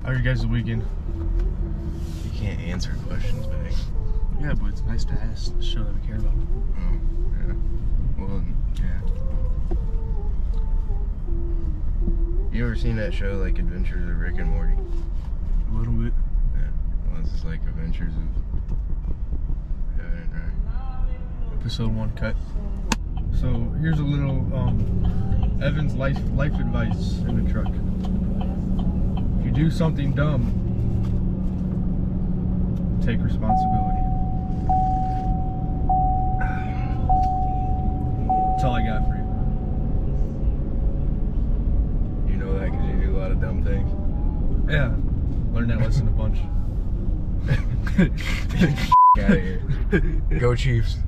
How are you guys' weekend? You can't answer questions back. Yeah, but it's nice to ask to show that we care about them. Oh, yeah. Well, yeah. You ever seen that show, like Adventures of Rick and Morty? A little bit. Yeah. Well, this is like Adventures of Heaven and Earth. Episode 1 cut. So here's a little Evan's life advice in the truck. If you do something dumb, take responsibility. That's all I got for you. You know that because you do a lot of dumb things? Yeah, learned that lesson a bunch. Get out of here. Go Chiefs.